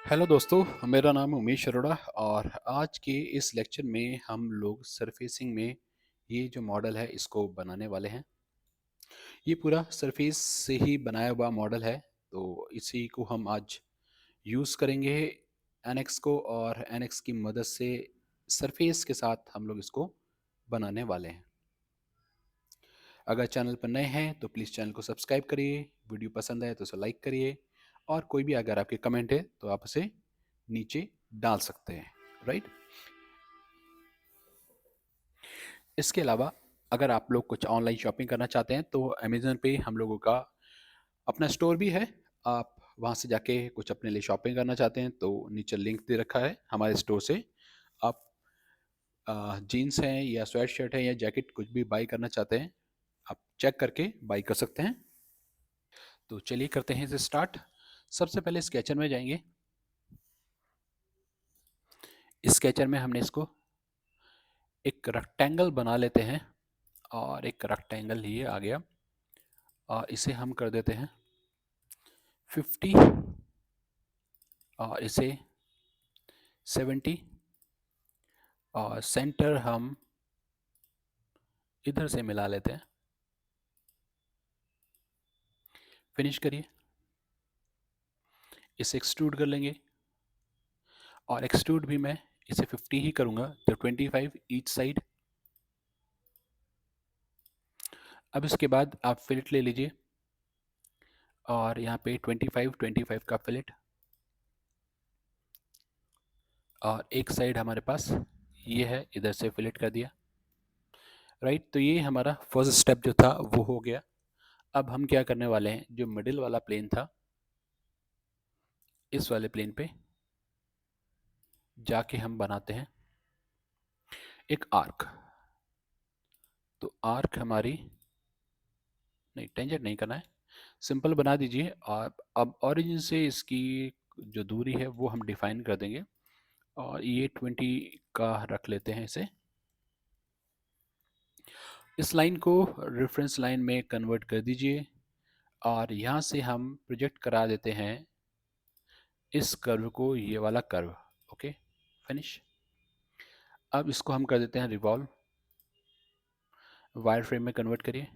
Hello दोस्तों, मेरा नाम है उमेश अरोड़ा और आज के इस लेक्चर में हम लोग सरफेसिंग में ये जो मॉडल है इसको बनाने वाले हैं। ये पूरा सरफेस से ही बनाया हुआ मॉडल है, तो इसी को हम आज यूज़ करेंगे एनएक्स को, और एनएक्स की मदद से सरफेस के साथ हम लोग इसको बनाने वाले हैं। अगर चैनल पर नए हैं तो प्लीज़ चैनल को सब्सक्राइब करिए, वीडियो पसंद आए तो उसे लाइक करिए, और कोई भी अगर आपके कमेंट है तो आप उसे नीचे डाल सकते हैं। राइट। इसके अलावा अगर आप लोग कुछ ऑनलाइन शॉपिंग करना चाहते हैं तो अमेज़न पे हम लोगों का अपना स्टोर भी है। आप वहाँ से जाके कुछ अपने लिए शॉपिंग करना चाहते हैं तो नीचे लिंक दे रखा है हमारे स्टोर से। आप जीन्स हैं या स्वेट शर्ट है या जैकेट कुछ भी बाई करना चाहते हैं, आप चेक करके बाई कर सकते हैं। तो चलिए करते हैं इसे स्टार्ट। सबसे पहले स्केचर में जाएंगे। स्केचर में हमने इसको एक रेक्टेंगल बना लेते हैं, और एक रेक्टेंगल ये आ गया, और इसे हम कर देते हैं 50, और इसे 70, और सेंटर हम इधर से मिला लेते हैं। फिनिश करिए। इसे एक्सट्रूड कर लेंगे, और एक्सट्रूड भी मैं इसे 50 ही करूँगा, तो 25 ईच साइड। अब इसके बाद आप फिलेट ले लीजिए, और यहाँ पे 25 का फिलेट, और एक साइड हमारे पास ये है, इधर से फिलेट कर दिया। राइट। तो ये हमारा फर्स्ट स्टेप जो था वो हो गया। अब हम क्या करने वाले हैं, जो मिडिल वाला प्लेन था, इस वाले प्लेन पे जाके हम बनाते हैं एक आर्क। तो आर्क हमारी, नहीं टेंजेंट नहीं करना है, सिंपल बना दीजिए। और अब ओरिजिन से इसकी जो दूरी है वो हम डिफाइन कर देंगे, और ये 20 का रख लेते हैं इसे। इस लाइन को रेफरेंस लाइन में कन्वर्ट कर दीजिए, और यहाँ से हम प्रोजेक्ट करा देते हैं इस कर्व को, ये वाला कर्व। Okay, finish. अब इसको हम कर देते हैं रिवॉल्व, वायर फ्रेम में कन्वर्ट करिए।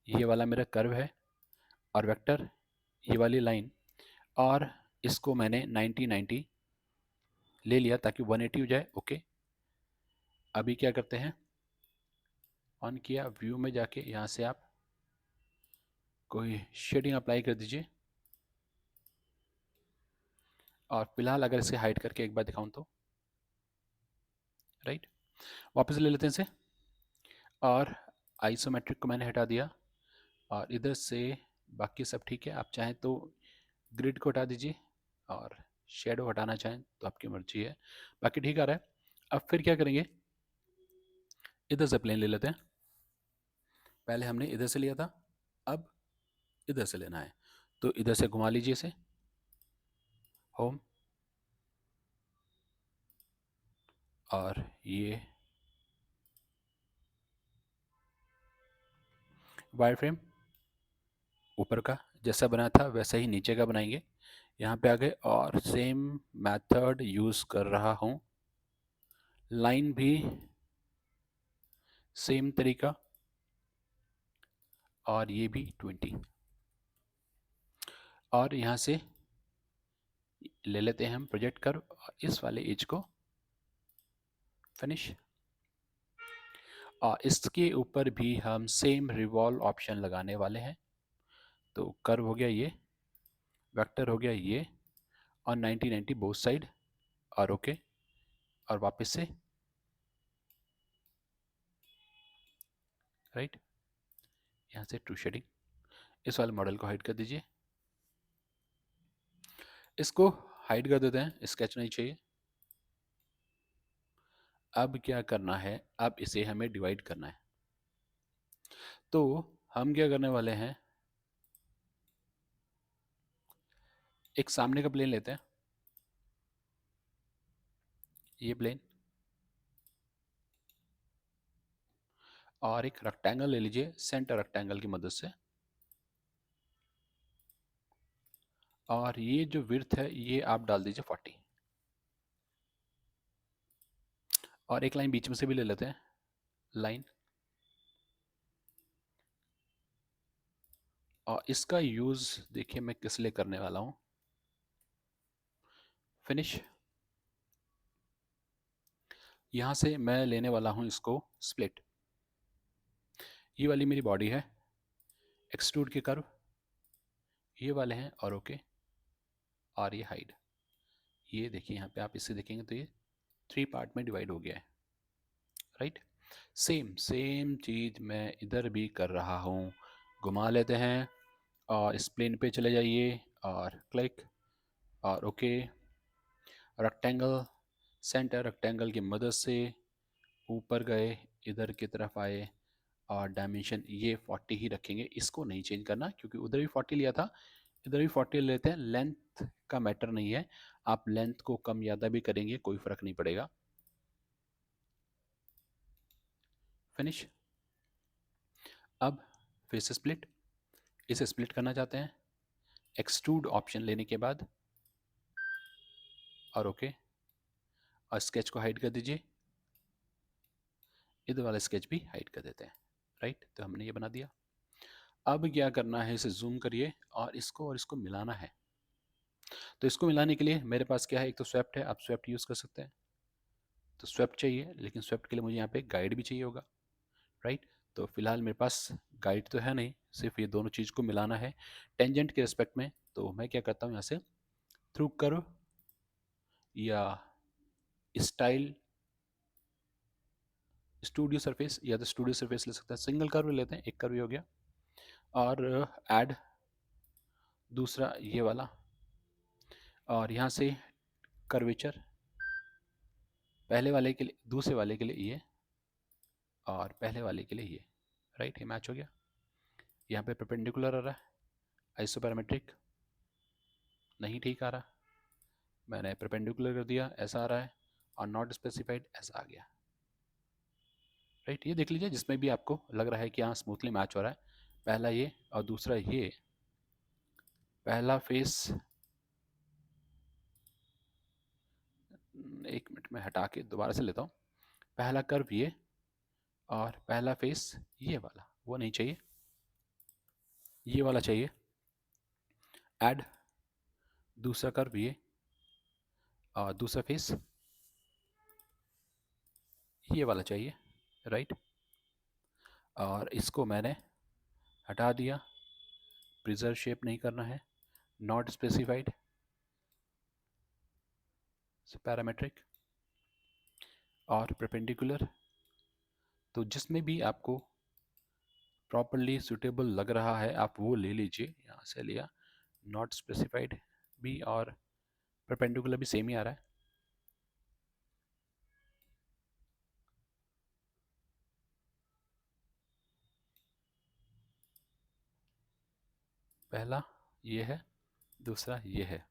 ये वाला मेरा कर्व है, और वेक्टर ये वाली लाइन, और इसको मैंने 90 90 ले लिया ताकि 180 हो जाए। ओके। अभी क्या करते हैं, ऑन किया, व्यू में जाके यहाँ से आप कोई शेडिंग अप्लाई कर दीजिए, और फिलहाल अगर इसे हाइड करके एक बार दिखाऊं तो, राइट, वापस ले लेते हैं इसे, और आइसोमेट्रिक को मैंने हटा दिया, और इधर से बाकी सब ठीक है। आप चाहें तो ग्रिड को हटा दीजिए, और शेडो हटाना चाहें तो आपकी मर्जी है, बाकी ठीक आ रहा है। अब फिर क्या करेंगे, इधर से प्लेन ले लेते हैं। पहले हमने इधर से लिया था, अब इधर से लेना है, तो इधर से घुमा लीजिए इसे, होम, और ये वायर फ्रेम ऊपर का जैसा बनाया था वैसा ही नीचे का बनाएंगे। यहाँ पे आ गए, और सेम मेथड यूज़ कर रहा हूँ, लाइन भी सेम तरीका, और ये भी 20, और यहाँ से ले लेते हैं हम प्रोजेक्ट कर इस वाले एज को, फिनिश। और इसके ऊपर भी हम सेम रिवॉल्व ऑप्शन लगाने वाले हैं। तो कर्व हो गया ये, वेक्टर हो गया ये, और 90 90 बोथ साइड, और ओके, और वापस से राइट, यहाँ से ट्रू शेडिंग, इस वाले मॉडल को हाइड कर दीजिए। इसको हाइड कर देते हैं, स्केच नहीं चाहिए। अब क्या करना है, अब इसे हमें डिवाइड करना है। तो हम क्या करने वाले हैं, एक सामने का प्लेन लेते हैं, ये प्लेन, और एक रेक्टेंगल ले लीजिए सेंटर रेक्टेंगल की मदद से, और ये जो विड्थ है ये आप डाल दीजिए 40, और एक लाइन बीच में से भी ले लेते हैं, लाइन। और इसका यूज़ देखिए मैं किस लिए करने वाला हूँ। फिनिश। यहाँ से मैं लेने वाला हूँ इसको स्प्लिट। ये वाली मेरी बॉडी है, एक्सट्रूड के कर्व ये वाले हैं, और ओके, और ये हाइड। ये देखिए यहाँ पे आप इससे देखेंगे तो ये 3 पार्ट में डिवाइड हो गया है, राइट। सेम सेम चीज़ मैं इधर भी कर रहा हूँ। घुमा लेते हैं और इस प्लेन पे चले जाइए और क्लिक और ओके। रेक्टेंगल, सेंटर रेक्टेंगल की मदद से ऊपर गए, इधर की तरफ आए, और डायमेंशन ये 40 ही रखेंगे, इसको नहीं चेंज करना क्योंकि उधर भी 40 लिया था, इधर भी 40 लेते हैं। लेंथ का मैटर नहीं है, आप लेंथ को कम ज़्यादा भी करेंगे कोई फ़र्क नहीं पड़ेगा। फिनिश। अब फिर से स्प्लिट, इसे स्प्लिट करना चाहते हैं, एक्सट्रूड ऑप्शन लेने के बाद, और ओके, और स्केच को हाइड कर दीजिए, इधर वाला स्केच भी हाइड कर देते हैं, राइट। तो हमने ये बना दिया। अब क्या करना है, इसे जूम करिए और इसको मिलाना है। तो इसको मिलाने के लिए मेरे पास क्या है, एक तो स्वेप्ट है, आप स्वेप्ट यूज़ कर सकते हैं। तो स्वेप्ट चाहिए, लेकिन स्वेप्ट के लिए मुझे यहाँ पे गाइड भी चाहिए होगा, राइट। तो फिलहाल मेरे पास गाइड तो है नहीं, सिर्फ ये दोनों चीज़ को मिलाना है टेंजेंट के रिस्पेक्ट में। तो मैं क्या करता हूँ, यहाँ से थ्रू कर्व या स्टाइल स्टूडियो सरफेस, या तो स्टूडियो सरफेस ले सकते हैं, सिंगल कर्व लेते हैं, एक कर्व हो गया, और ऐड दूसरा ये वाला, और यहाँ से कर्वेचर पहले वाले के लिए, दूसरे वाले के लिए ये, और पहले वाले के लिए ये, राइट। ये मैच हो गया। यहाँ पे परपेंडिकुलर आ रहा है, आइसोपैरामेट्रिक नहीं ठीक आ रहा, मैंने परपेंडिकुलर कर दिया, ऐसा आ रहा है, और नॉट स्पेसिफाइड ऐसा आ गया, राइट। ये देख लीजिए जिसमें भी आपको लग रहा है कि हाँ स्मूथली मैच हो रहा है, पहला ये और दूसरा ये, पहला फेस, एक मिनट में हटा के दोबारा से लेता हूँ, पहला कर्व ये, और पहला फेस ये वाला, वो नहीं चाहिए, ये वाला चाहिए, ऐड दूसरा कर्व ये, और दूसरा फेस ये वाला चाहिए, राइट। और इसको मैंने हटा दिया, प्रिजर्व शेप नहीं करना है, नॉट स्पेसिफाइड, पैरामेट्रिक और परपेंडिकुलर। तो जिसमें भी आपको प्रॉपरली सुटेबल लग रहा है आप वो ले लीजिए। यहाँ से लिया, नॉट स्पेसिफाइड भी और परपेंडिकुलर भी सेम ही आ रहा है। पहला ये है, दूसरा ये है,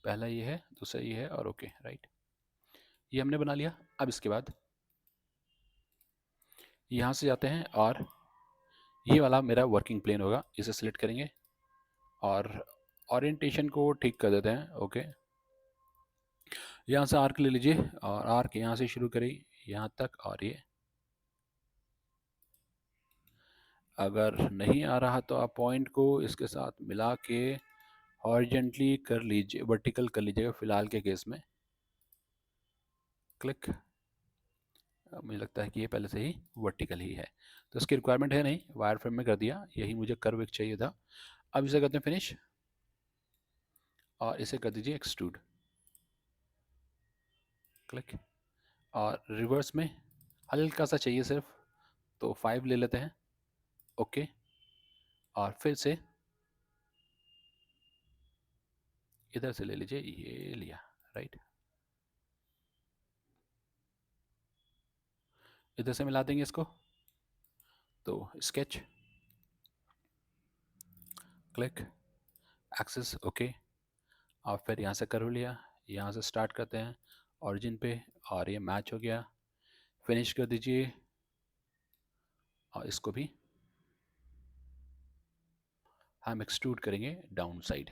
पहला ये है, दूसरा ये है, और ओके, राइट। ये हमने बना लिया। अब इसके बाद यहाँ से जाते हैं, और ये वाला मेरा वर्किंग प्लेन होगा, इसे सिलेक्ट करेंगे और ओरिएंटेशन को ठीक कर देते हैं, ओके। यहाँ से आर्क ले लीजिए, और आर्क यहाँ से शुरू करें यहाँ तक, और ये अगर नहीं आ रहा तो आप पॉइंट को इसके साथ मिला के हॉरिजेंटली कर लीजिए, वर्टिकल कर लीजिएगा फिलहाल के केस में, क्लिक। मुझे लगता है कि ये पहले से ही वर्टिकल ही है, तो इसकी रिक्वायरमेंट है नहीं, वायर फ्रेम में कर दिया, यही मुझे कर्व एक चाहिए था। अब इसे करते हैं फिनिश, और इसे कर दीजिए एक्सट्रूड, क्लिक। और रिवर्स में हल्का सा चाहिए सिर्फ, तो 5 ले लेते हैं, ओके। और फिर से इधर से ले लीजिए, ये लिया, राइट। इधर से मिला देंगे इसको, तो स्केच, क्लिक, एक्सेस, ओके। और फिर यहाँ से कर्व लिया, यहाँ से स्टार्ट करते हैं ओरिजिन पे, और ये मैच हो गया, फिनिश कर दीजिए। और इसको भी हम एक्सट्रूड करेंगे डाउन साइड,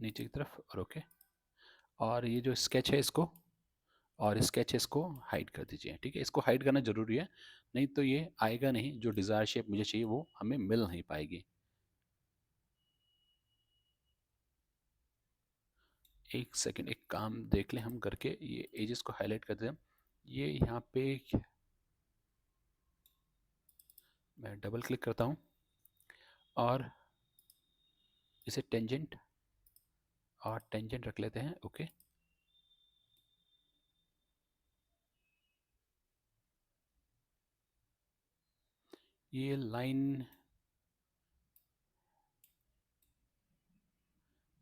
नीचे की तरफ और ओके। और ये जो स्केच है इसको और स्केच इसको हाइड कर दीजिए। ठीक है, इसको हाइड करना ज़रूरी है, नहीं तो ये आएगा नहीं, जो डिज़ायर शेप मुझे चाहिए वो हमें मिल नहीं पाएगी। एक सेकंड, एक काम देख लें हम करके, ये एजेस को हाईलाइट कर दें। ये यहाँ पे मैं डबल क्लिक करता हूँ और इसे टेंजेंट और टेंजेंट रख लेते हैं। ओके, ये लाइन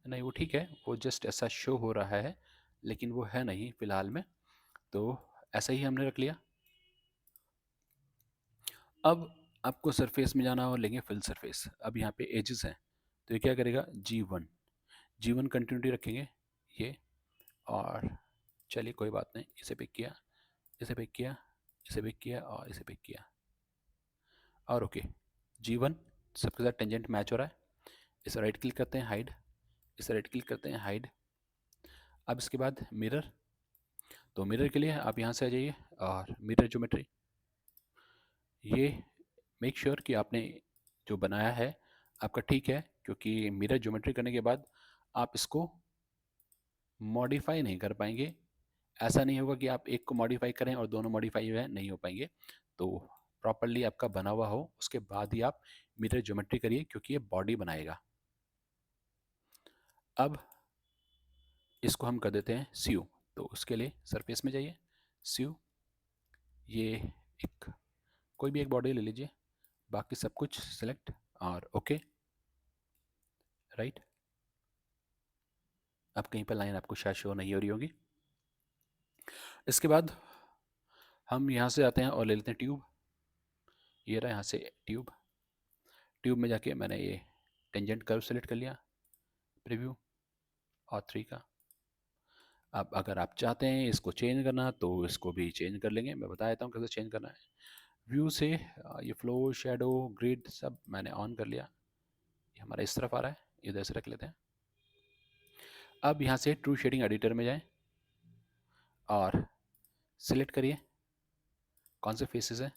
नहीं, वो ठीक है, वो जस्ट ऐसा शो हो रहा है, लेकिन वो है नहीं फिलहाल में, तो ऐसा ही हमने रख लिया। अब आपको सरफेस में जाना और लेंगे फिल सरफेस। अब यहाँ पे एजेस हैं, तो ये क्या करेगा, जी वन कंटिन्यूटी रखेंगे ये। और चलिए कोई बात नहीं, इसे पिक किया, इसे पिक किया, इसे पिक किया और इसे पिक किया और ओके। जी1 सबके साथ टेंजेंट मैच हो रहा है। इसे राइट क्लिक करते हैं, हाइड, इसे राइट क्लिक करते हैं, हाइड। अब इसके बाद मिरर, तो मिरर के लिए आप यहाँ से आ जाइए और मिरर ज्योमेट्री, ये मेक श्योर कि आपने जो बनाया है आपका ठीक है, क्योंकि मिरर ज्योमेट्री करने के बाद आप इसको मॉडिफाई नहीं कर पाएंगे। ऐसा नहीं होगा कि आप एक को मॉडिफाई करें और दोनों मॉडिफाई जो है नहीं हो पाएंगे। तो प्रॉपरली आपका बना हुआ हो उसके बाद ही आप मिरर ज्योमेट्री करिए, क्योंकि ये बॉडी बनाएगा। अब इसको हम कर देते हैं स्यू, तो उसके लिए सरफेस में जाइए, स्यू, ये एक कोई भी एक बॉडी ले लीजिए, बाकी सब कुछ सिलेक्ट और ओके, राइट। अब कहीं पर लाइन आपको शायद शो नहीं हो रही होगी। इसके बाद हम यहाँ से आते हैं और ले लेते हैं ट्यूब, ये रहा यहाँ से ट्यूब। ट्यूब में जाके मैंने ये टेंजेंट कर्व सेलेक्ट कर लिया, प्रीव्यू और 3 का। अब अगर आप चाहते हैं इसको चेंज करना तो इसको भी चेंज कर लेंगे, मैं बता देता हूँ कैसे चेंज करना है। व्यू से ये फ्लो, शेडो, ग्रिड सब मैंने ऑन कर लिया, ये हमारा इस तरफ आ रहा है, इधर से रख लेते हैं। अब यहाँ से ट्रू शेडिंग एडिटर में जाएं और सिलेक्ट करिए कौन से फेसेस हैं,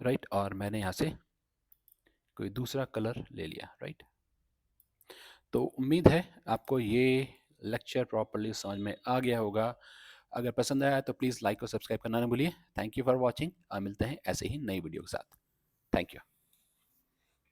राइट, और मैंने यहाँ से कोई दूसरा कलर ले लिया, राइट। तो उम्मीद है आपको ये लेक्चर प्रॉपर्ली समझ में आ गया होगा। अगर पसंद आया तो प्लीज़ लाइक और सब्सक्राइब करना ना भूलिए। थैंक यू फॉर वॉचिंग, मिलते हैं ऐसे ही नई वीडियो के साथ। Thank you.